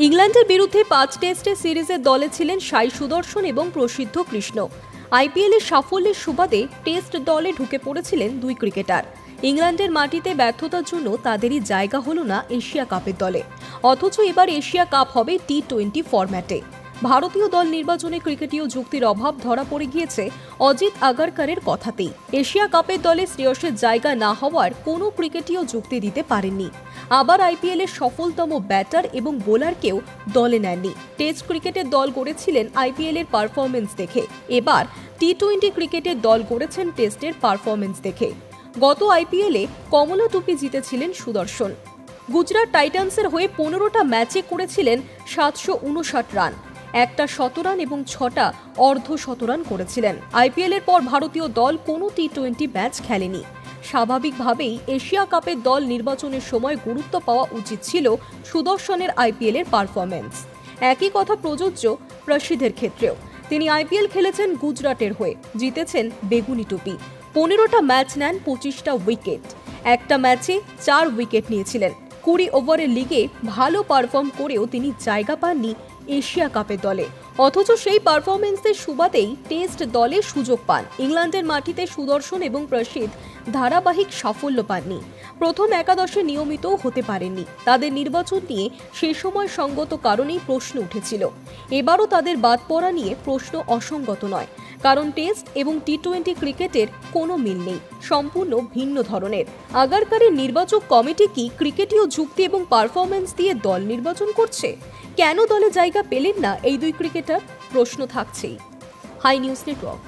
ইংল্যান্ডের বিরুদ্ধে ৫ টেস্টের সিরিজের দলে ছিলেন সাই সুদর্শন এবং প্রসিদ্ধ কৃষ্ণ। আইপিএলের সাফল্যের সুবাদে টেস্ট দলে ঢুকে পড়েছিলেন দুই ক্রিকেটার। ইংল্যান্ডের মাটিতে ব্যর্থতার জন্য তাদেরই জায়গা হলো না এশিয়া কাপের দলে। অথচ এবার এশিয়া কাপ হবে টি-20 ফরম্যাটে। ভারতীয় দল নির্বাচনে ক্রিকেটীয় যুক্তির অভাব ধরা পড়ে গিয়েছে অজিত আগারকারের কথাতেই। এশিয়া কাপের দলে শ্রেয়সের জায়গা না হওয়ার কোনো ক্রিকেটীয় যুক্তি দিতে পারেননি। আবার আইপিএলের সফলতম ব্যাটার এবং বোলারকেও দলে নেননি। টেস্ট ক্রিকেটের দল গড়েছিলেন আইপিএলের পারফরমেন্স দেখে, এবার টি-20 ক্রিকেটের দল গড়েছেন টেস্টের পারফরমেন্স দেখে। গত আইপিএলে কমলা টুপি জিতেছিলেন সুদর্শন। গুজরাট টাইটান্সের হয়ে 15টা ম্যাচে করেছিলেন 759 রান, একটা শতরান এবং 6টা অর্ধশতরান করেছিলেন। আইপিএলের পর ভারতীয় দল কোনো টি-20 ম্যাচ খেলেনি। স্বাভাবিকভাবেই এশিয়া কাপের দল নির্বাচনের সময় গুরুত্ব পাওয়া উচিত ছিল সুদর্শনের আইপিএলের পারফরমেন্স। একই কথা প্রযোজ্য প্রসিদ্ধের ক্ষেত্রেও। তিনি আইপিএল খেলেছেন গুজরাটের হয়ে, জিতেছেন বেগুনি টুপি। 15টা ম্যাচ নেন, 25টা উইকেট। একটা ম্যাচে 4 উইকেট নিয়েছিলেন। 20 ওভারের লিগে ভালো পারফর্ম করেও তিনি জায়গা পাননি এশিয়া কাপের দলে। অথচ সেই পারফরমেন্সের সুবাদেই টেস্ট দলে সুযোগ পান। ইংল্যান্ডের মাটিতে সুদর্শন এবং প্রসিদ্ধ ধারাবাহিক সাফল্য পাননি। প্রথম একাদশে নিয়মিতও হতে পারেননি। তাদের নির্বাচন নিয়ে সে সময় সঙ্গত কারণেই প্রশ্ন উঠেছিল। এবারও তাদের বাদ পড়া নিয়ে প্রশ্ন অসঙ্গত নয়, কারণ টেস্ট এবং টি-20 ক্রিকেটের কোনো মিল নেই, সম্পূর্ণ ভিন্ন ধরনের। আগারকারের নির্বাচক কমিটি কি ক্রিকেটীয় যুক্তি এবং পারফরমেন্স দিয়ে দল নির্বাচন করছে? কেন দলে জায়গা পেলেন না এই দুই ক্রিকেটার? প্রশ্ন থাকছেই। Hi news network.